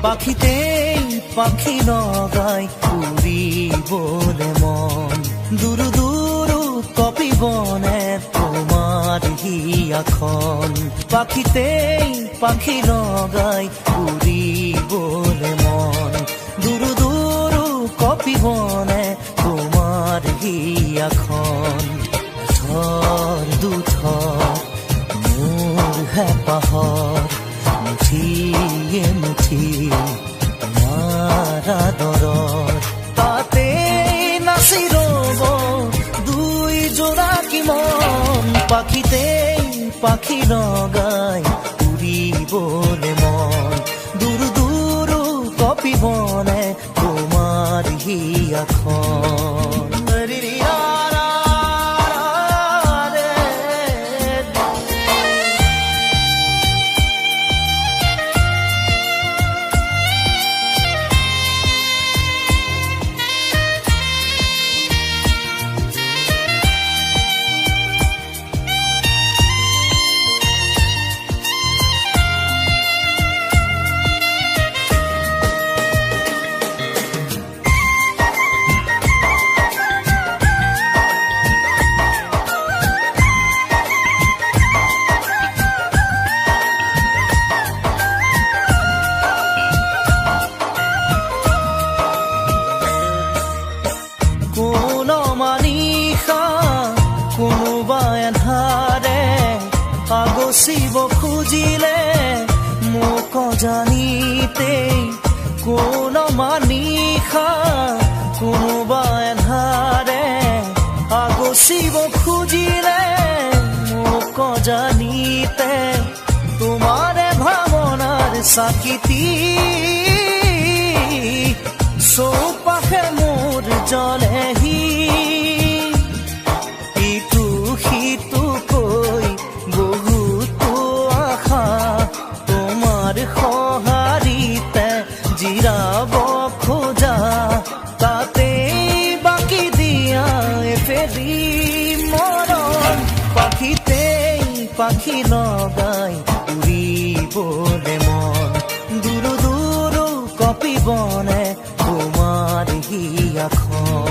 পাখিতেই পাখি লগাই উড়িবলে মন দূৰ দূৰ কপিবনে তোমাৰ হিয়াখন পাখিতেই পাখি লগাই উড়িবলে মন দূৰ দূৰ কপিবনে তোমাৰ হিয়াখন থৰ দুথৰ মোৰ হেঁপাহৰ মুঠিয়ে মুঠি তোমাৰ আদৰৰ তাতে নাচি ৰব দুই জোড়াকি মন পাখিতেই পাখি লগাই উড়িবলে মন দূৰ দূৰ কপিবনে তোমাৰ হিয়াখন আগচিব খুজিলে মোক জানিতে কোন মানিষা কোনোবা এন্ধাৰে আগচিব খুজিলে মোক জানিতে তোমাৰে ভাৱনাৰ চাকিতি চৌপাশে মোৰ জ্বলেহি ইটো সিটো কৈ বহুতো আশা তোমাৰ সঁহাৰিতে জিৰাব খোজা তাতে বাকি দিয়া এফেৰি মৰম পাখিতেই পাখি লগাই উড়িবলে মন দূৰ দূৰ কপিবনে তোমাৰ হিয়াখন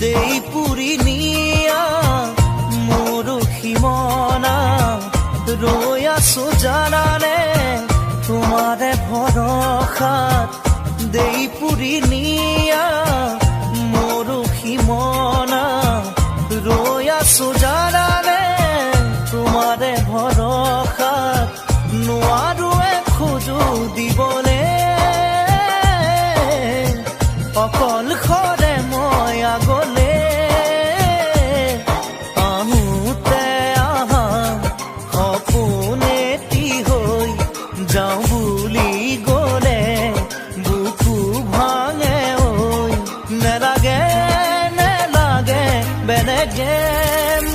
দেই পুৰি নিয়া মোৰ সীমনা ৰৈ আছো জানানে তোমাৰে ভৰসাত দেই পুৰি নিয়া মোৰ সীমনা ৰৈ আছো জানানে তোমাৰে ভৰসাত নোৱাৰো খোজো দিবলে অকল খৰে মই আগলে আহোঁতে আহা সপোনেটি হৈ যাওঁ বুলি গলে বুকু ভাঙে ঐ নেলাগে নেলাগে বেলেগে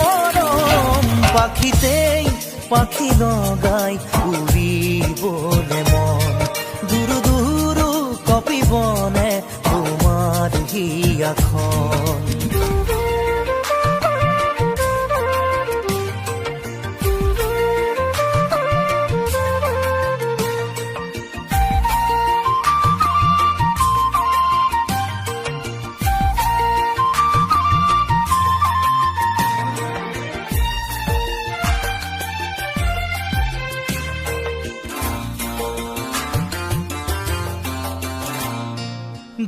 মৰম পাখিতেই পাখি লগাই উড়িবলে মন দূৰ দূৰ কপিবনে তোমাৰ হিয়াখন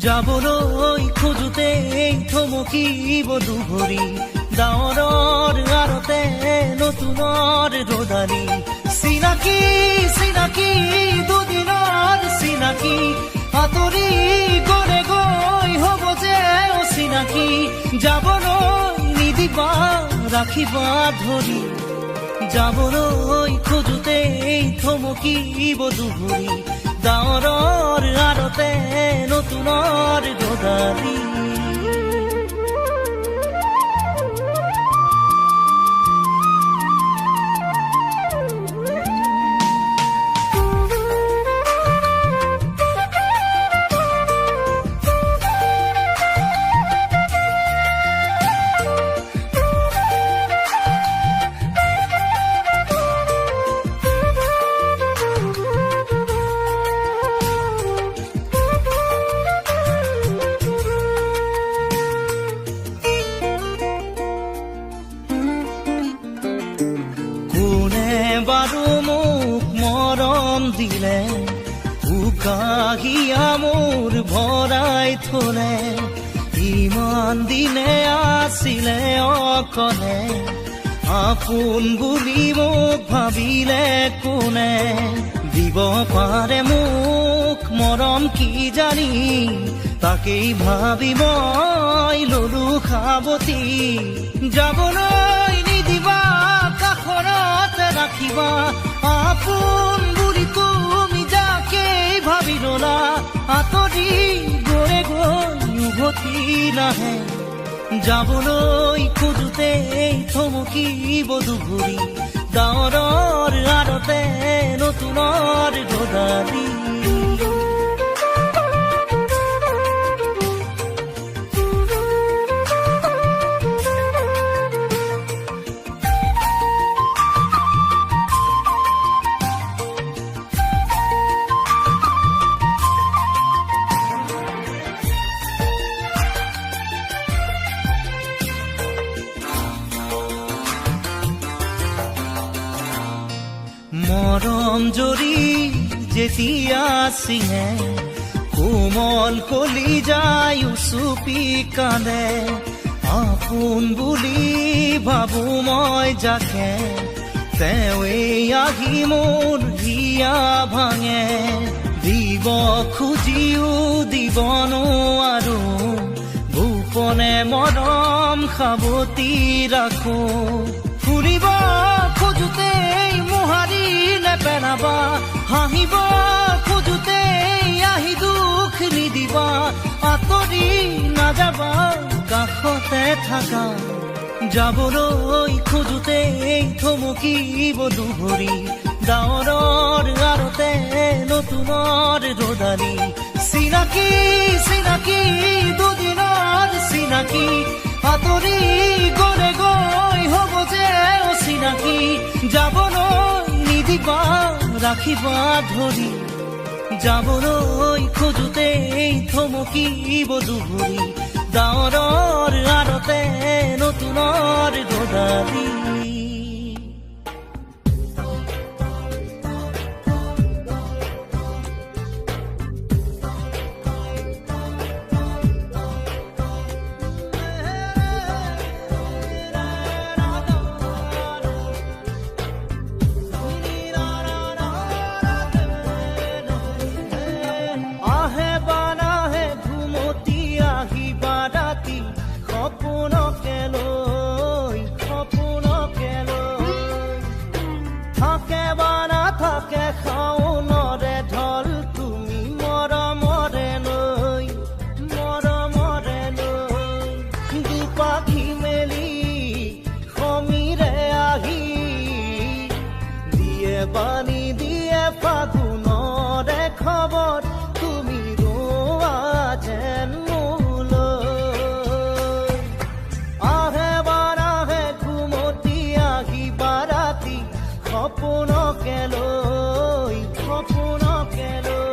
যাবলৈ খোজোতে থমকিব দুভৰি ডাৱৰৰ আৰতে নতুনৰ ৰদালি চিনাকি চিনাকি দুদিনৰ চিনাকি আঁতৰি গলে গৈ হ'ব যে অচিনাকি যাবলৈ নিদিবা ৰাখিবা ধৰি যাবলৈ খোজোতে থমকিব দুভৰি ডাৱৰৰ আৰতে নতুনৰ ৰদালি বাৰু মোক মৰম দিলে উকাহিয়া মোৰ ভৰাই থলে ইমান দিনে আছিলে অকলে আপোন বুলি মোক ভাবিলে কোনে দিব পাৰে মোক মৰম কি জানি তাকেই ভাবি মই ললো সাৱতি যাবলৈ নিদিবা কাষৰতে ৰাখিবা আপোন বুলি তুমি যাকেই ভাবি ললা আঁতৰি গৈ গৈ উভতি নাহে যাবলৈ খোজোতে থমকিব দুভৰি ডাৱৰৰ আৰতে নতুনৰ ৰদালি মৰম জৰি যেতিয়া চিঙে কোমল কলি যায় উচুপি কান্দে আপোন বুলি ভাবো মই যাকে তেৱেই আহি মোৰ হিয়া ভাঙে দিব খুজিও দিব নোৱাৰো গোপনে মৰম সাৱতি ৰাখো ফুৰিব খোজোতে মোহাৰি নেপেলাবা হাঁহিব খোজোতে আহি দুখ নিদিবা আঁতৰি নাযাবা কাষতে থাকা যাবলৈ খোজোতে থমকিব দুভৰি ডাৱৰৰ আৰতে নতুনৰ ৰদালি চিনাকি চিনাকি দুদিনৰ চিনাকি আঁতৰি গলে গৈ হ'ব যে অচিনাকি যাবলৈ নিদিবা ৰাখিবা ধৰি যাবলৈ খোজোতে থমকিব দুভৰি ডাৱৰৰ আৰতে নতুনৰ ৰদালি পানী দিয়ে ফাগুনৰে খবৰ তুমি ৰোৱা যেন মোলৈ আহে বাৰাহে ঘুমতি আহিবা ৰাতি সপোনকে লৈ সপোনকে লৈ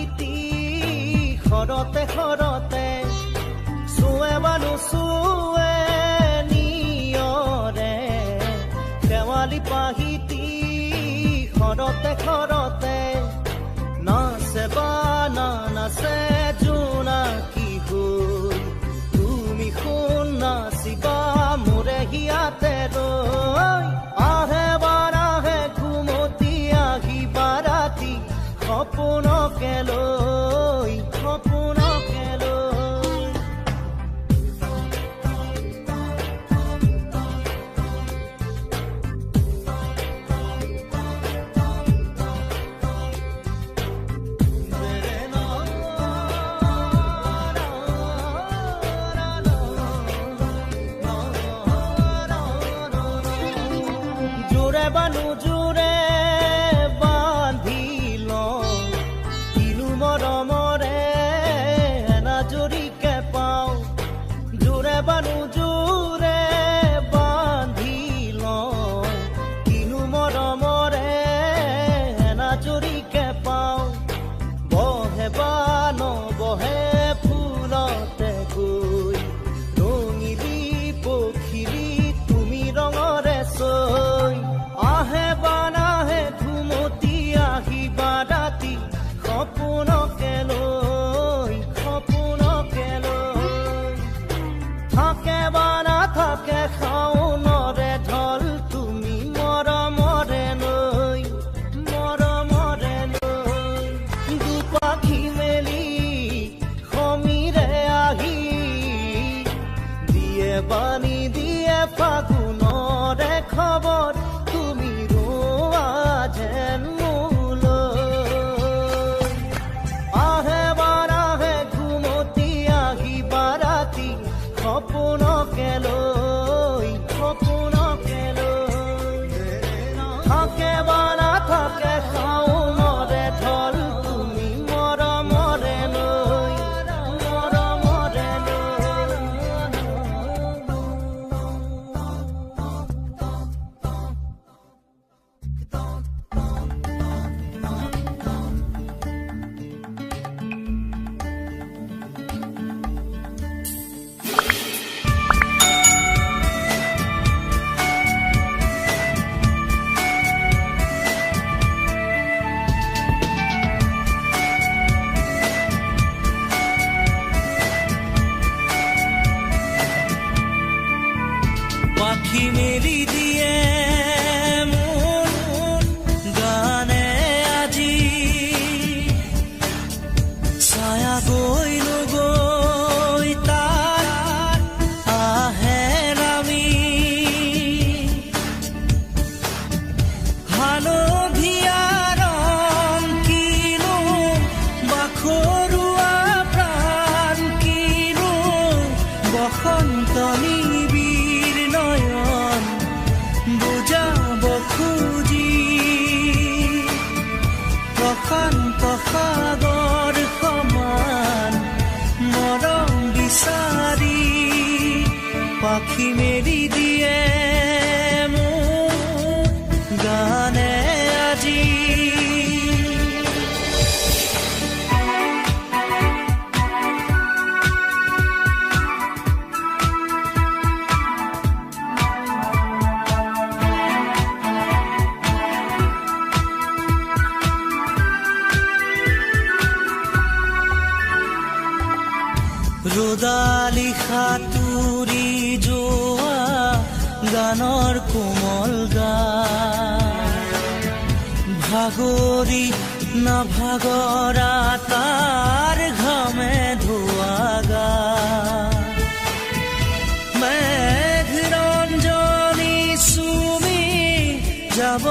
পাহিতি খৰতে খৰতে চুৱে বানু চুৱে নিয়ৰে শেৱালি পাহিতি খৰতে খৰতে নাচে বা নাচে জোনাকী হৈ তুমি শুন নাচিবা মোৰে হিয়াতে ৰৈ আহে বাৰাহে ঘুমতি আহিবা ৰাতি সপোনকে লৈ সপোনকে লৈ জোৰে বানু জোৰে বান্ধি লওঁ কিনো মৰমৰে এনাজৰিকে পাওঁ জোৰে বানু জোৰে বান্ধি লওঁ কিনো মৰমৰে এনাজৰিকে পাওঁ বহে বা নবহে ফুলতে গৈ ৰঙিলি পখিলি তুমি ৰঙৰে চৈ আহে বা নাহে ঘুমতি আহিবা ৰাতি সপোনকে লৈ সপোনকে লৈ থাকে বা নাথাকে শাওনৰে ঢল তুমি মৰমৰে লৈ দুপাখি মেলি সমীৰে আহি দিয়ে বাণী দিয়ে ফাগুনৰে খবৰ তুমি ৰোৱা যেন মোলৈ আহে বাৰাহে ঘুমতি আহিবা ৰাতি সপোনকে লৈ সপোনকে লৈ থাকে বা নাথাকে শাওনৰে ঢল তুমি মৰমৰে লৈ পাখি মেলি দিয়ে মন গানে আজি ছায়া গৈ নগৈ তাৰ আহে নামি হালধীয়া ৰং কিনো বাখৰুৱা প্ৰাণ কিনো বসন্ত নিবিৰ নয়ন বুজাব খুজি প্ৰশান্ত সাগৰ সমান মৰম বিচাৰি পাখি মেলি দিয়ে মোক গানে আজি ৰ'দালি সাঁতুৰি যোৱা গানৰ কোমল গান ভাগৰি নাভাগৰা তাৰ ঘামে ধোৱা গান মেঘ ৰঞ্জনী চুমি যাব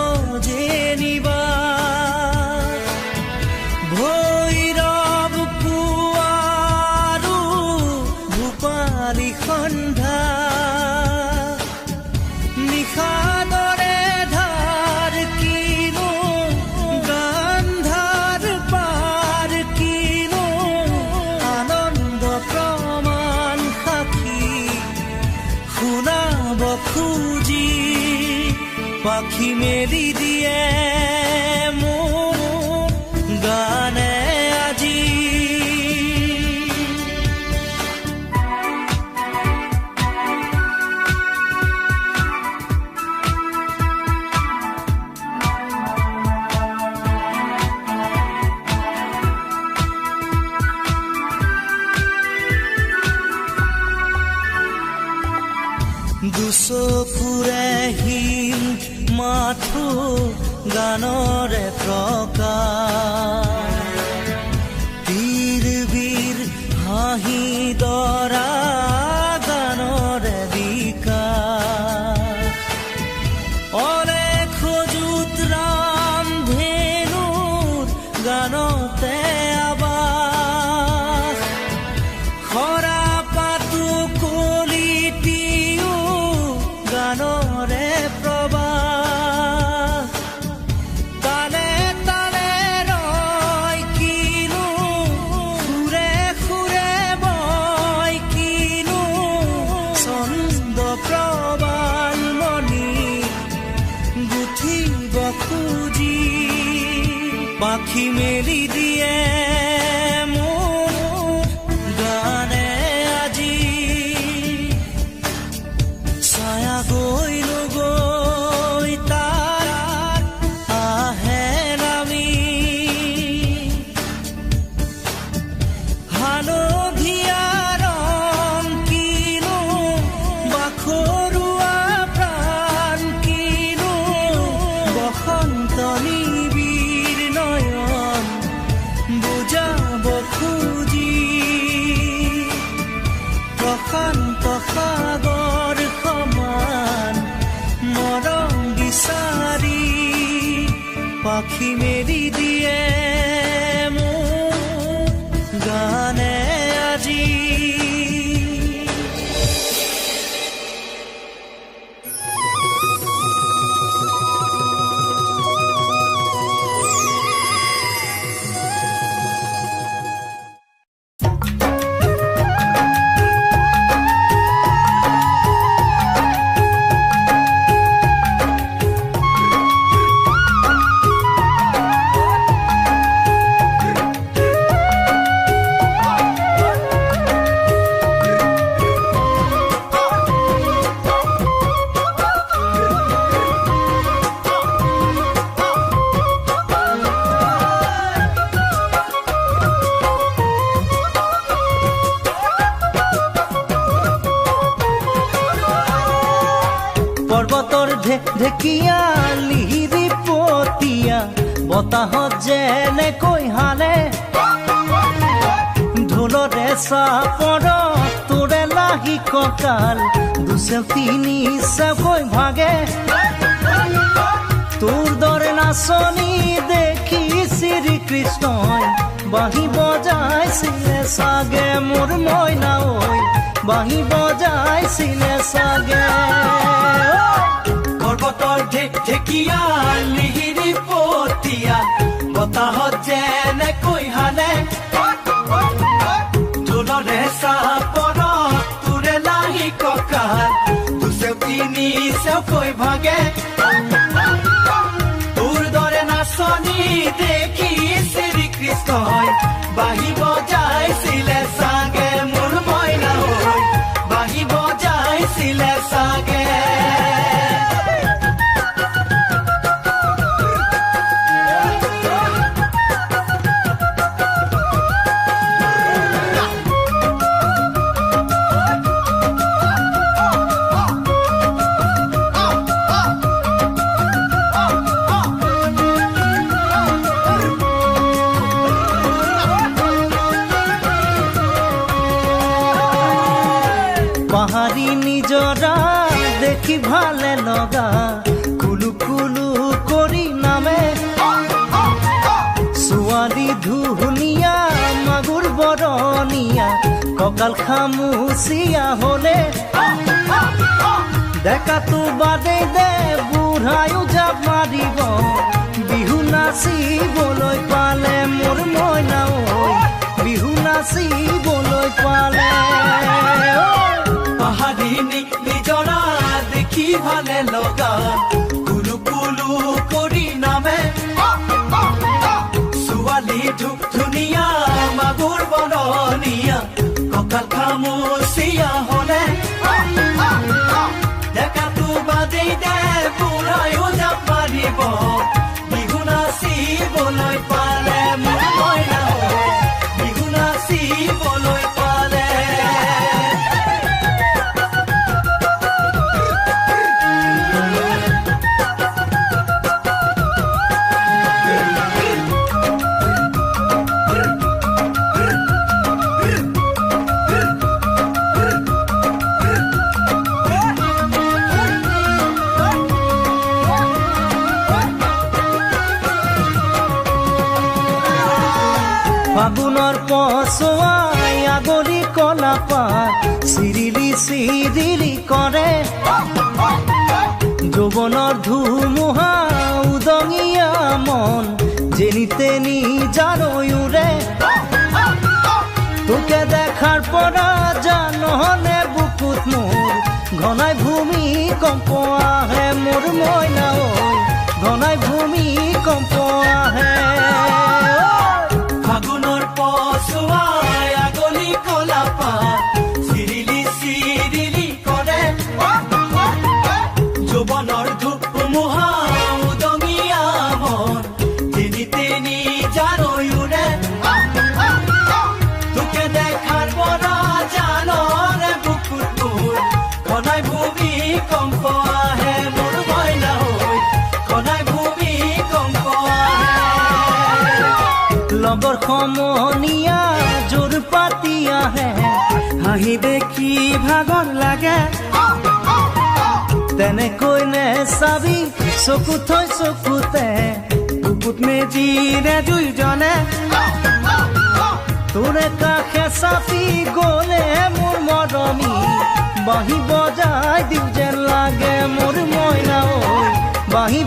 যেনিবা ভৈৰৱ পুৱাৰো ভূপালী সন্ধ্যা নিশাদৰে ধাৰ কিনো গান্ধাৰ পাৰ কিনো আনন্দ প্ৰমাণ সাক্ষী শুনাব খুজি পাখি মেলি দিয়ে মোৰ গানে আজি দুচকুৰে হিম মাথো গানৰে প্ৰকাশ তীৰ বীৰ হাঁহি দৰা গানৰে বিকাশ অনেক সজুত ৰাম ধেনুৰ গানতে আবাস খৰা পাতো কলিটিও গানৰে প্ৰবাহ তালে তালে ৰয় কিনো সুৰে সুৰে বয় কিনো ছন্দ প্ৰবাল মণি গুঠিব খুজি পাখি মেলি দিয়ে মোৰ গানে আজি ছায়া গৈ নগৈ তাৰ আহে নামি হালধীয়া ৰং কিনো বাখৰুৱা প্ৰাণ কিনো বসন্ত নিবিড় নয়ন বুজাব খুজি প্ৰশান্ত সাগৰ সমান মৰম বিচাৰি পাখি মেলি দিয়ে মোৰ গানে আজি পৰ্বতৰ ঢেকীয়া লিহিৰি পতীয়া বতাহত যেনেকৈ হালে ঢোলৰে চাপৰ তোৰে লাহি কঁকাল দুচেও তিনি চেওকৈ ভাগে তোৰ দৰে নাচনি দেখি শ্ৰীকৃষ্ণই বাঁহী বজাইছিলে চাগে মোৰ মইনা ঐ বাঁহী বজাইছিলে চাগে পৰ্বতৰ ঢেকীয়া লিহিৰি পতীয়া বতাহত যেনেকৈ হালে ঢোলৰে চাপৰ তোৰে লাহি কঁকাল দুচেও তিনি চেওকৈ ভাগে তোৰ দৰে নাচনি দেখি শ্ৰীকৃষ্ণই বাঁহী বজাইছিলে চাগে মোৰ মইনা ঐ বাঁহী বজাইছিলে চাগে পাহাৰী নিজৰা দেখি ভালে লগা কুলু কুলু কৰি নামে ছোৱালী ধুনীয়া মাগুৰ বৰণীয়া কঁকাল খামুচিয়া হলে ডেকাটো বাদে দে বুঢ়ায়ো জাপ মাৰিব বিহু নাচিবলৈ পালে মোৰ মইনা ঐ বিহু নাচিবলৈ পালে পাহাৰী নিজৰা দেখি ভালে লগা কুলু কুলু কৰি নামে ছোৱালী ধুনীয়া মাগুৰ বৰণীয়া কঁকাল খামুচিয়া হলে ডেকাটো বাদেই দে বুঢ়ায়ো জাপ মাৰিব বিহু নাচিবলৈ পালে মোৰ মইনা বিহু নাচিবলৈ পালে ফাগুনৰ পছুৱাই আগলি কলাপাত চিৰিলি চিৰিলি কৰে যৌৱনৰ ধুমুহা উদঙিয়া মন যেনি তেনি জানৈ উৰে তোকে দেখাৰ পৰা জাননে বুকুত মোৰ ঘনাই ভূমিকম্প আহে মোৰ মইনা ঐ ঘনাই ভূমিকম্প আহে ফাগুনৰ পছুৱাই আগলি কলাপাত চিৰিলি চিৰিলি কৰে যৌৱনৰ ধুমুহা উদঙিয়া মন যেনি তেনি জানৈ উৰে তোকে দেখাৰ পৰা জাননে বুকুত মোৰ ঘনাই ভূমিকম্প আহে মোৰ মইনা ঐ ঘনাই ভূমিকম্প আহে লগৰ সমনীয়া জোৰ পাতি আহে হাঁহি দেখি ভাগৰ লাগে তেনেকৈ নে চাবি চকু থৈ চকুতে বুকুত মেজিৰে দুইজনে তোৰে কাষে চাপি গ'লে মোৰ মৰমী বাঁহী বজাই দিওঁ যেন লাগে মোৰ মইনা ঐ বাঁহী